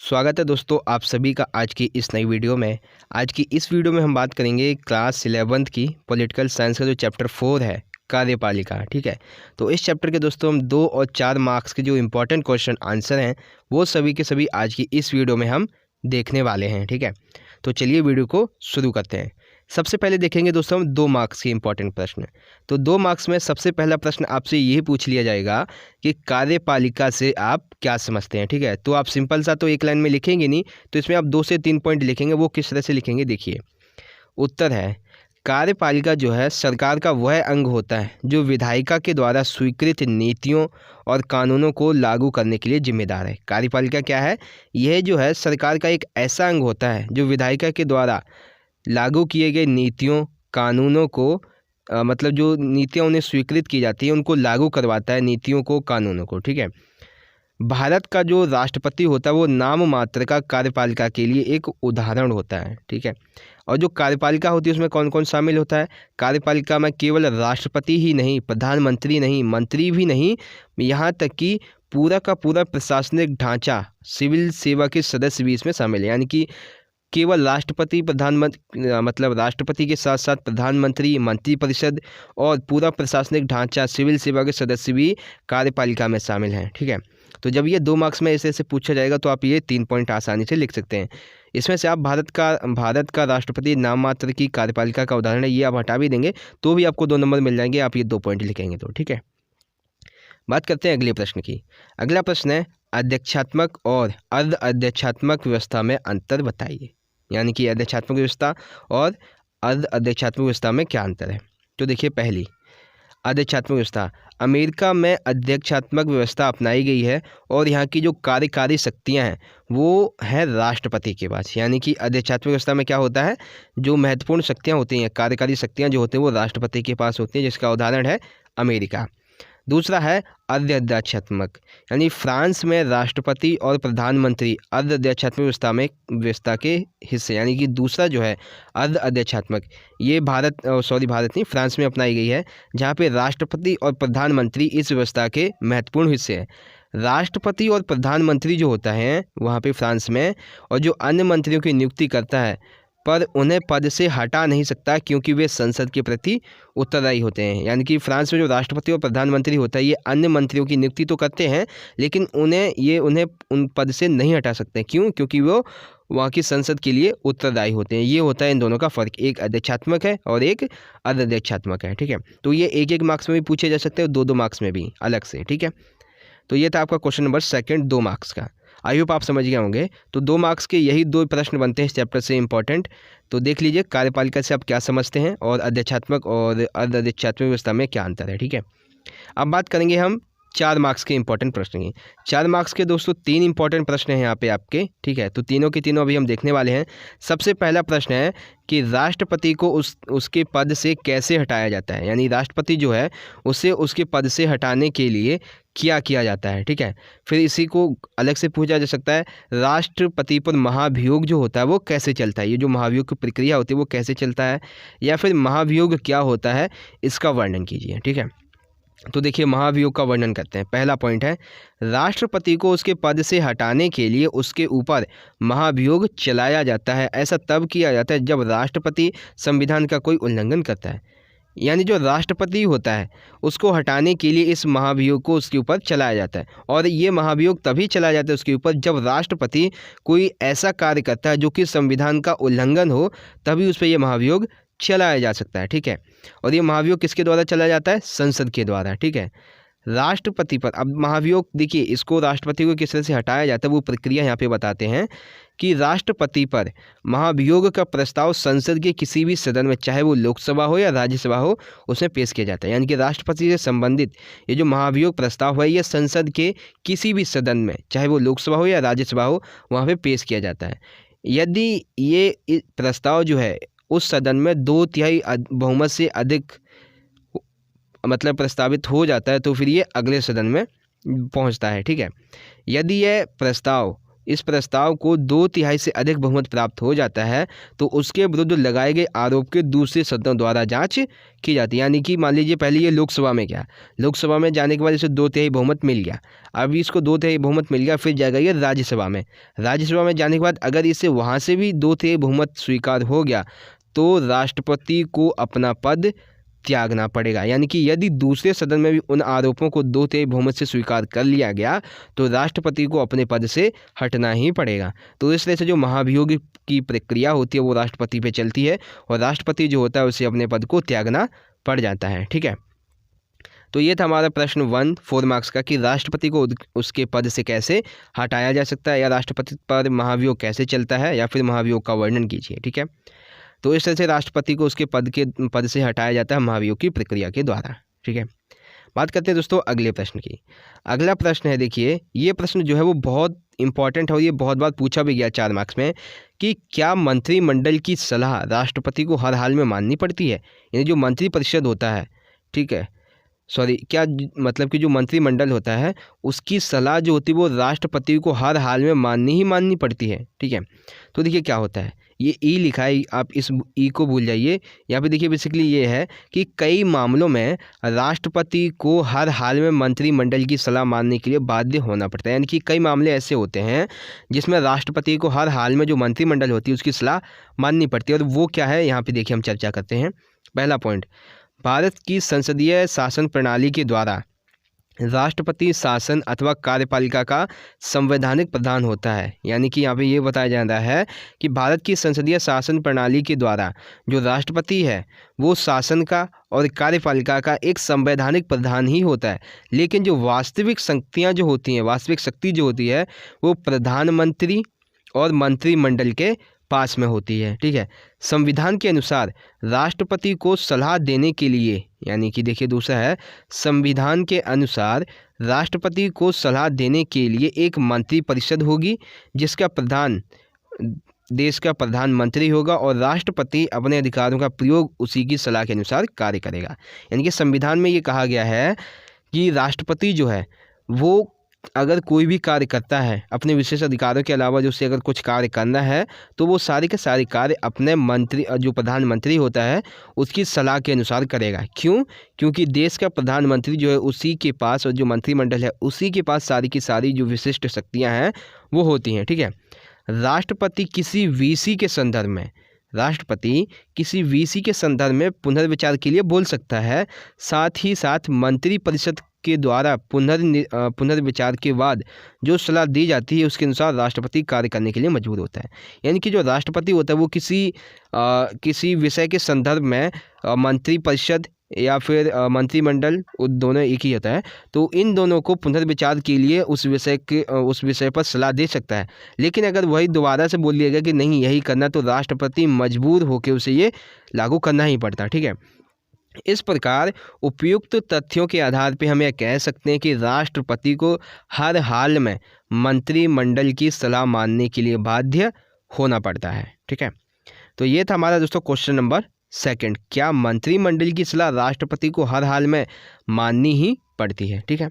स्वागत है दोस्तों आप सभी का आज की इस नई वीडियो में। आज की इस वीडियो में हम बात करेंगे क्लास 11th की पॉलिटिकल साइंस का जो चैप्टर 4 है कार्यपालिका। ठीक है, तो इस चैप्टर के दोस्तों हम 2 और 4 मार्क्स के जो इंपॉर्टेंट क्वेश्चन आंसर हैं वो सभी के सभी आज की इस वीडियो में हम देखने वाले हैं। ठीक है, तो चलिए वीडियो को शुरू करते हैं। सबसे पहले देखेंगे दोस्तों हम 2 मार्क्स के इंपॉर्टेंट प्रश्न। तो 2 मार्क्स में सबसे पहला प्रश्न आपसे यही पूछ लिया जाएगा कि कार्यपालिका से आप क्या समझते हैं। ठीक है, तो आप सिंपल सा तो एक लाइन में लिखेंगे नहीं, तो इसमें आप 2 से 3 पॉइंट लिखेंगे। वो किस तरह से लिखेंगे देखिए। उत्तर है कार्यपालिका जो है सरकार का वह अंग होता है जो विधायिका के द्वारा स्वीकृत नीतियों और कानूनों को लागू करने के लिए जिम्मेदार है। कार्यपालिका क्या है? यह जो है सरकार का एक ऐसा अंग होता है जो विधायिका के द्वारा लागू किए गए नीतियों कानूनों को मतलब जो नीतियाँ उन्हें स्वीकृत की जाती है उनको लागू करवाता है, नीतियों को कानूनों को। ठीक है, भारत का जो राष्ट्रपति होता है वो नाम मात्र का कार्यपालिका के लिए एक उदाहरण होता है। ठीक है, और जो कार्यपालिका होती है उसमें कौन कौन शामिल होता है? कार्यपालिका में केवल राष्ट्रपति ही नहीं, प्रधानमंत्री नहीं, मंत्री भी नहीं, यहाँ तक कि पूरा का पूरा प्रशासनिक ढांचा, सिविल सेवा के सदस्य भी इसमें शामिल है। यानी कि केवल राष्ट्रपति प्रधानमंत्री मतलब राष्ट्रपति के साथ साथ प्रधानमंत्री, मंत्रिपरिषद और पूरा प्रशासनिक ढांचा, सिविल सेवा के सदस्य भी कार्यपालिका में शामिल हैं। ठीक है, तो जब ये 2 मार्क्स में ऐसे पूछा जाएगा तो आप ये 3 पॉइंट आसानी से लिख सकते हैं। इसमें से आप भारत का राष्ट्रपति नाम मात्र की कार्यपालिका का उदाहरण है, ये आप हटा भी देंगे तो भी आपको 2 नंबर मिल जाएंगे, आप ये 2 पॉइंट लिखेंगे तो। ठीक है, बात करते हैं अगले प्रश्न की। अगला प्रश्न है अध्यक्षात्मक और अर्ध अध्यक्षात्मक व्यवस्था में अंतर बताइए। यानी कि अध्यक्षात्मक व्यवस्था और अर्ध अध्यक्षात्मक व्यवस्था में क्या अंतर है? तो देखिए, पहली अध्यक्षात्मक व्यवस्था, अमेरिका में अध्यक्षात्मक व्यवस्था अपनाई गई है और यहाँ की जो कार्यकारी शक्तियाँ हैं वो है राष्ट्रपति के पास। यानी कि अध्यक्षात्मक व्यवस्था में क्या होता है, जो महत्वपूर्ण शक्तियाँ होती हैं, कार्यकारी शक्तियाँ जो होती हैं वो राष्ट्रपति के पास होती हैं, जिसका उदाहरण है अमेरिका। दूसरा है अर्ध अध्यक्षात्मक, यानी फ्रांस में राष्ट्रपति और प्रधानमंत्री अर्ध अध्यक्षात्मक व्यवस्था के हिस्से। यानी कि दूसरा जो है अर्ध अध्यक्षात्मक, ये भारत नहीं, फ्रांस में अपनाई गई है, जहाँ पे राष्ट्रपति और प्रधानमंत्री इस व्यवस्था के महत्वपूर्ण हिस्से हैं। राष्ट्रपति और प्रधानमंत्री जो होता है वहाँ पे फ्रांस में, और जो अन्य मंत्रियों की नियुक्ति करता है, पर उन्हें पद से हटा नहीं सकता क्योंकि वे संसद के प्रति उत्तरदायी होते हैं। यानी कि फ्रांस में जो राष्ट्रपति और प्रधानमंत्री होता है ये अन्य मंत्रियों की नियुक्ति तो करते हैं, लेकिन उन्हें उन पद से नहीं हटा सकते। क्यों? क्योंकि वो वहाँ की संसद के लिए उत्तरदायी होते हैं। ये होता है इन दोनों का फ़र्क, एक अध्यक्षात्मक है और एक अर्ध अध्यक्षात्मक है। ठीक है, तो ये 1-1 मार्क्स में भी पूछे जा सकते हैं और 2-2 मार्क्स में भी अलग से। ठीक है, तो ये था आपका क्वेश्चन नंबर 2 2 मार्क्स का। आई होप आप समझ गए होंगे। तो 2 मार्क्स के यही 2 प्रश्न बनते हैं इस चैप्टर से इंपॉर्टेंट। तो देख लीजिए कार्यपालिका से आप क्या समझते हैं और अध्यक्षात्मक और अर्ध अध्यक्षात्मक व्यवस्था में क्या अंतर है। ठीक है, अब बात करेंगे हम 4 मार्क्स के इंपॉर्टेंट प्रश्न की। 4 मार्क्स के दोस्तों 3 इंपॉर्टेंट प्रश्न हैं यहाँ पे आपके। ठीक है, तो तीनों के तीनों अभी हम देखने वाले हैं। सबसे पहला प्रश्न है कि राष्ट्रपति को उसके पद से कैसे हटाया जाता है। यानी राष्ट्रपति जो है उसे उसके पद से हटाने के लिए क्या किया जाता है। ठीक है, फिर इसी को अलग से पूछा जा सकता है राष्ट्रपति पर महाभियोग जो होता है वो कैसे चलता है। ये जो महाभियोग की प्रक्रिया होती है वो कैसे चलता है, या फिर महाभियोग क्या होता है इसका वर्णन कीजिए। ठीक है, तो देखिए महाभियोग का वर्णन करते हैं। पहला पॉइंट है राष्ट्रपति को उसके पद से हटाने के लिए उसके ऊपर महाभियोग चलाया जाता है। ऐसा तब किया जाता है जब राष्ट्रपति संविधान का कोई उल्लंघन करता है। यानी जो राष्ट्रपति होता है उसको हटाने के लिए इस महाभियोग को उसके ऊपर चलाया जाता है, और ये महाभियोग तभी चलाया जाता है उसके ऊपर जब राष्ट्रपति कोई ऐसा कार्य करता है जो कि संविधान का उल्लंघन हो, तभी उस पर यह महाभियोग चलाया जा सकता है। ठीक है, और ये महाभियोग किसके द्वारा चलाया जाता है? संसद के द्वारा। ठीक है, राष्ट्रपति पर अब महाभियोग, देखिए इसको राष्ट्रपति को किस तरह से हटाया जाता है वो प्रक्रिया यहाँ पे बताते हैं कि राष्ट्रपति पर महाभियोग का प्रस्ताव संसद के किसी भी सदन में, चाहे वो लोकसभा हो या राज्यसभा हो, उसमें पेश किया जाता है। यानी कि राष्ट्रपति से संबंधित ये जो महाभियोग प्रस्ताव है ये संसद के किसी भी सदन में, चाहे वो लोकसभा हो या राज्यसभा हो, वहाँ पर पेश किया जाता है। यदि ये प्रस्ताव जो है उस सदन में 2/3 बहुमत से अधिक मतलब प्रस्तावित हो जाता है तो फिर ये अगले सदन में पहुंचता है। ठीक है, यदि यह प्रस्ताव इस प्रस्ताव को 2/3 से अधिक बहुमत प्राप्त हो जाता है तो उसके विरुद्ध लगाए गए आरोप के दूसरे सदनों द्वारा जांच की जाती है। यानी कि मान लीजिए पहले ये लोकसभा में गया, लोकसभा में जाने के बाद इसे 2/3 बहुमत मिल गया, अभी इसको 2/3 बहुमत मिल गया, फिर जाएगा ये राज्यसभा में। राज्यसभा में जाने के बाद अगर इसे वहाँ से भी 2/3 बहुमत स्वीकार हो गया तो राष्ट्रपति को अपना पद त्यागना पड़ेगा। यानी कि यदि दूसरे सदन में भी उन आरोपों को 2/3 बहुमत से स्वीकार कर लिया गया तो राष्ट्रपति को अपने पद से हटना ही पड़ेगा। तो इस तरह से जो महाभियोग की प्रक्रिया होती है वो राष्ट्रपति पे चलती है और राष्ट्रपति जो होता है उसे अपने पद को त्यागना पड़ जाता है। ठीक है, तो ये था हमारा प्रश्न 1 4 मार्क्स का कि राष्ट्रपति को उसके पद से कैसे हटाया जा सकता है या राष्ट्रपति पर महाभियोग कैसे चलता है या फिर महाभियोग का वर्णन कीजिए। ठीक है, तो इस तरह से राष्ट्रपति को उसके पद से हटाया जाता है महाभियोग की प्रक्रिया के द्वारा। ठीक है, बात करते हैं दोस्तों अगले प्रश्न की। अगला प्रश्न है, देखिए ये प्रश्न जो है वो बहुत इंपॉर्टेंट है और ये बहुत बार पूछा भी गया 4 मार्क्स में कि क्या मंत्रिमंडल की सलाह राष्ट्रपति को हर हाल में माननी पड़ती है। यानी जो मंत्रिपरिषद होता है, ठीक है, मतलब कि जो मंत्रिमंडल होता है उसकी सलाह जो होती है वो राष्ट्रपति को हर हाल में माननी पड़ती है। ठीक है, तो देखिए क्या होता है, ये ई लिखा है, आप इस ई को भूल जाइए। यहाँ पे देखिए बेसिकली ये है कि कई मामलों में राष्ट्रपति को हर हाल में मंत्रिमंडल की सलाह मानने के लिए बाध्य होना पड़ता है। यानी कि कई मामले ऐसे होते हैं जिसमें राष्ट्रपति को हर हाल में जो मंत्रिमंडल होती है उसकी सलाह माननी पड़ती है। और वो क्या है, यहाँ पे देखिए हम चर्चा करते हैं। पहला पॉइंट, भारत की संसदीय शासन प्रणाली के द्वारा राष्ट्रपति शासन अथवा कार्यपालिका का संवैधानिक प्रधान होता है। यानी कि यहाँ पे ये बताया जा रहा है कि भारत की संसदीय शासन प्रणाली के द्वारा जो राष्ट्रपति है वो शासन का और कार्यपालिका का एक संवैधानिक प्रधान ही होता है। लेकिन जो वास्तविक शक्तियाँ जो होती हैं, वास्तविक शक्ति जो होती है वो प्रधानमंत्री और मंत्रिमंडल के पास में होती है। ठीक है, संविधान के अनुसार राष्ट्रपति को सलाह देने के लिए, यानी कि देखिए दूसरा है, संविधान के अनुसार राष्ट्रपति को सलाह देने के लिए एक मंत्रिपरिषद होगी जिसका प्रधान देश का प्रधानमंत्री होगा और राष्ट्रपति अपने अधिकारों का प्रयोग उसी की सलाह के अनुसार कार्य करेगा। यानी कि संविधान में ये कहा गया है कि राष्ट्रपति जो है वो अगर कोई भी कार्य करता है अपने विशेष अधिकारों के अलावा जो उसे अगर कुछ कार्य करना है तो वो सारे के सारे कार्य अपने मंत्री जो प्रधानमंत्री होता है उसकी सलाह के अनुसार करेगा। क्यों? क्योंकि देश का प्रधानमंत्री जो है उसी के पास, और जो मंत्रिमंडल है उसी के पास सारी की सारी जो विशिष्ट शक्तियाँ हैं वो होती हैं। ठीक है, राष्ट्रपति किसी वीसी के संदर्भ में पुनर्विचार के लिए बोल सकता है। साथ ही साथ मंत्रिपरिषद के द्वारा पुनर्विचार के बाद जो सलाह दी जाती है उसके अनुसार राष्ट्रपति कार्य करने के लिए मजबूर होता है। यानी कि जो राष्ट्रपति होता है वो किसी विषय के संदर्भ में मंत्रिपरिषद या फिर मंत्रिमंडल, दोनों एक ही होता है, तो इन दोनों को पुनर्विचार के लिए उस विषय पर सलाह दे सकता है। लेकिन अगर वही दोबारा से बोल दिया गया कि नहीं यही करना, तो राष्ट्रपति मजबूर होकर उसे ये लागू करना ही पड़ता। ठीक है, इस प्रकार उपयुक्त तथ्यों के आधार पर हम यह कह सकते हैं कि राष्ट्रपति को हर हाल में मंत्रिमंडल की सलाह मानने के लिए बाध्य होना पड़ता है। ठीक है, तो ये था हमारा दोस्तों क्वेश्चन नंबर 2, क्या मंत्रिमंडल की सलाह राष्ट्रपति को हर हाल में माननी ही पड़ती है। ठीक है,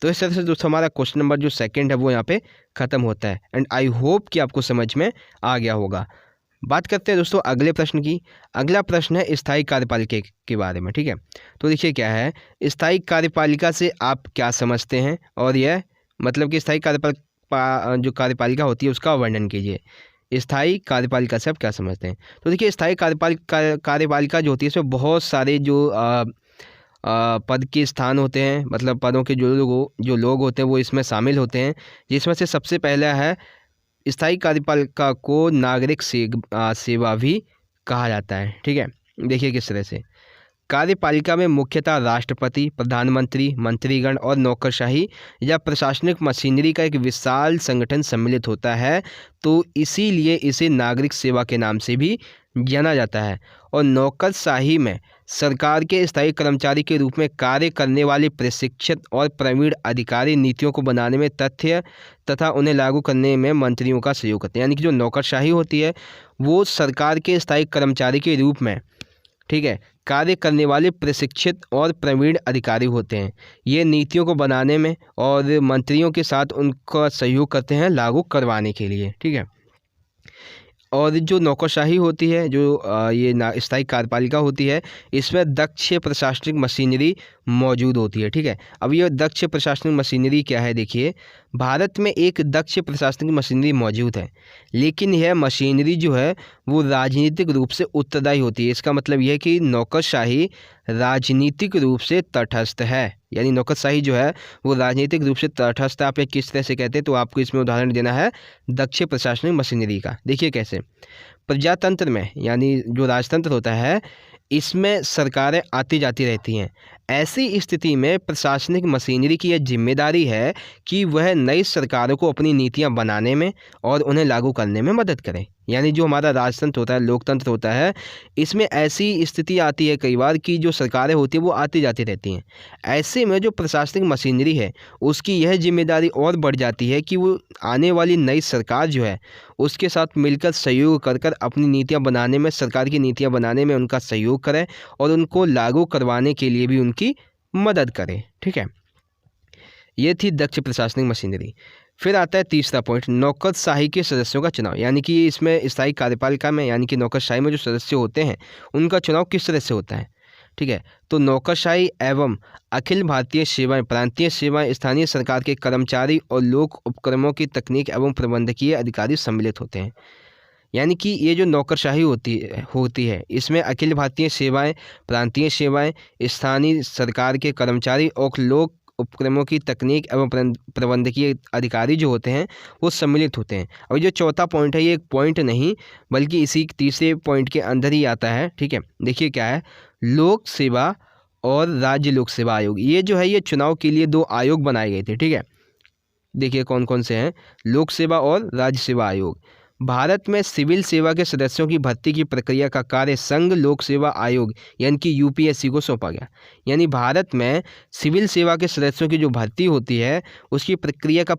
तो इस तरह से दोस्तों हमारा क्वेश्चन नंबर जो 2 है वो यहाँ पे ख़त्म होता है। एंड आई होप कि आपको समझ में आ गया होगा। बात करते हैं दोस्तों अगले प्रश्न की। अगला प्रश्न है स्थायी कार्यपालिका के बारे में। ठीक है, तो देखिए क्या है, स्थायी कार्यपालिका से आप क्या समझते हैं और यह मतलब कि स्थायी जो कार्यपालिका होती है उसका वर्णन कीजिए। स्थायी कार्यपालिका से आप क्या समझते हैं? तो देखिए स्थायी कार्यपालिका जो होती है इसमें बहुत सारे जो पद के स्थान होते हैं, मतलब पदों के जो लोग होते हैं वो इसमें शामिल होते हैं, जिसमें से सबसे पहला है स्थायी कार्यपालिका को नागरिक सेवा भी कहा जाता है। ठीक है, देखिए किस तरह से कार्यपालिका में मुख्यतः राष्ट्रपति, प्रधानमंत्री, मंत्रीगण और नौकरशाही या प्रशासनिक मशीनरी का एक विशाल संगठन सम्मिलित होता है, तो इसीलिए इसे नागरिक सेवा के नाम से भी जाना जाता है। और नौकरशाही में सरकार के स्थायी कर्मचारी के रूप में कार्य करने वाले प्रशिक्षित और प्रवीण अधिकारी नीतियों को बनाने में तथ्य तथा उन्हें लागू करने में मंत्रियों का सहयोग करते हैं। यानी कि जो नौकरशाही होती है वो सरकार के स्थायी कर्मचारी के रूप में, ठीक है, कार्य करने वाले प्रशिक्षित और प्रवीण अधिकारी होते हैं। ये नीतियों को बनाने में और मंत्रियों के साथ उनका सहयोग करते हैं लागू करवाने के लिए, ठीक है। और जो नौकरशाही होती है, जो ये स्थायी कार्यपालिका होती है, इसमें दक्ष प्रशासनिक मशीनरी मौजूद होती है, ठीक है। अब ये दक्ष प्रशासनिक मशीनरी क्या है, देखिए भारत में एक दक्ष प्रशासनिक मशीनरी मौजूद है, लेकिन यह मशीनरी जो है वो राजनीतिक रूप से उत्तरदायी होती है। इसका मतलब यह है कि नौकरशाही राजनीतिक रूप से तटस्थ है, यानी नौकरशाही जो है वो राजनीतिक रूप से तटस्थ है। आप ये किस तरह से कहते हैं, तो आपको इसमें उदाहरण देना है दक्ष प्रशासनिक मशीनरी का। देखिए कैसे, प्रजातंत्र में यानी जो राजतंत्र होता है, इसमें सरकारें आती जाती रहती हैं। ऐसी स्थिति में प्रशासनिक मशीनरी की यह जिम्मेदारी है कि वह नई सरकारों को अपनी नीतियां बनाने में और उन्हें लागू करने में मदद करें। यानी जो हमारा राजतंत्र होता है, लोकतंत्र होता है, इसमें ऐसी स्थिति आती है कई बार कि जो सरकारें होती हैं वो आती जाती रहती हैं। ऐसे में जो प्रशासनिक मशीनरी है उसकी यह जिम्मेदारी और बढ़ जाती है कि वो आने वाली नई सरकार जो है उसके साथ मिलकर सहयोग कर कर अपनी नीतियाँ बनाने में, सरकार की नीतियाँ बनाने में उनका सहयोग करें और उनको लागू करवाने के लिए भी उनकी मदद करें, ठीक है। ये थी दक्ष प्रशासनिक मशीनरी। फिर आता है तीसरा पॉइंट, नौकरशाही के सदस्यों का चुनाव। यानी कि इसमें स्थायी कार्यपालिका में यानी कि नौकरशाही में जो सदस्य होते हैं उनका चुनाव किस तरह से होता है, ठीक है। तो नौकरशाही एवं अखिल भारतीय सेवाएं, प्रांतीय सेवाएं, स्थानीय सरकार के कर्मचारी और लोक उपक्रमों की तकनीक एवं प्रबंधकीय अधिकारी सम्मिलित होते हैं। यानी कि ये जो नौकरशाही होती है इसमें अखिल भारतीय सेवाएं, प्रांतीय सेवाएं, स्थानीय सरकार के कर्मचारी और लोक उपक्रमों की तकनीक एवं प्रबंधकीय अधिकारी जो होते हैं वो सम्मिलित होते हैं। और जो चौथा पॉइंट है ये एक पॉइंट नहीं बल्कि इसी तीसरे पॉइंट के अंदर ही आता है, ठीक है। देखिए क्या है, लोक सेवा और राज्य लोक सेवा आयोग, ये जो है ये चुनाव के लिए दो आयोग बनाए गए थे, ठीक है। देखिए कौन कौन से हैं, लोक सेवा और राज्य सेवा आयोग। भारत में सिविल सेवा के सदस्यों की भर्ती की प्रक्रिया का कार्य संघ लोक सेवा आयोग यानी कि यूपीएससी को सौंपा गया। यानी भारत में सिविल सेवा के सदस्यों की जो भर्ती होती है उसकी प्रक्रिया का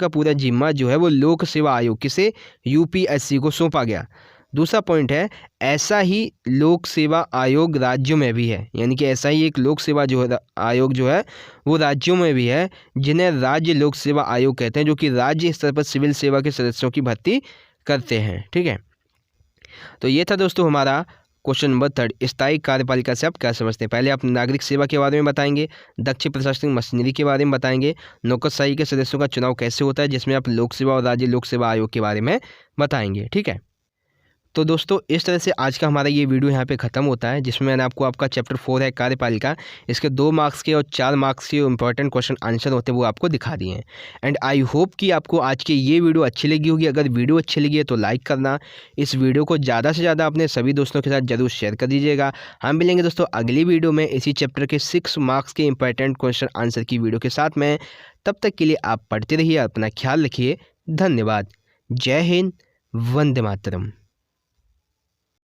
पूरा जिम्मा जो है वो लोक सेवा आयोग, किसे, यूपीएससी को सौंपा गया। दूसरा पॉइंट है, ऐसा ही लोक सेवा आयोग राज्यों में भी है। यानी कि ऐसा ही एक लोक सेवा जो है आयोग जो है वो राज्यों में भी है, जिन्हें राज्य लोक सेवा आयोग कहते हैं, जो कि राज्य स्तर पर सिविल सेवा के सदस्यों की भर्ती करते हैं, ठीक है। तो ये था दोस्तों हमारा क्वेश्चन नंबर 3, स्थायी कार्यपालिका से आप क्या समझते हैं। पहले आप नागरिक सेवा के बारे में बताएंगे, दक्ष प्रशासनिक मशीनरी के बारे में बताएंगे, नौकरशाही के सदस्यों का चुनाव कैसे होता है जिसमें आप लोक सेवा और राज्य लोक सेवा आयोग के बारे में बताएंगे, ठीक है। तो दोस्तों इस तरह से आज का हमारा ये वीडियो यहाँ पे ख़त्म होता है, जिसमें मैंने आपको आपका चैप्टर 4 है कार्यपालिका, इसके 2 मार्क्स के और 4 मार्क्स के इंपॉर्टेंट क्वेश्चन आंसर होते हैं वो आपको दिखा दिए हैं। एंड आई होप कि आपको आज की ये वीडियो अच्छी लगी होगी। अगर वीडियो अच्छी लगी है तो लाइक करना, इस वीडियो को ज़्यादा से ज़्यादा अपने सभी दोस्तों के साथ जरूर शेयर कर दीजिएगा। हम मिलेंगे दोस्तों अगली वीडियो में इसी चैप्टर के 6 मार्क्स के इंपॉर्टेंट क्वेश्चन आंसर की वीडियो के साथ में। तब तक के लिए आप पढ़ते रहिए, अपना ख्याल रखिए। धन्यवाद। जय हिंद, वंदे मातरम।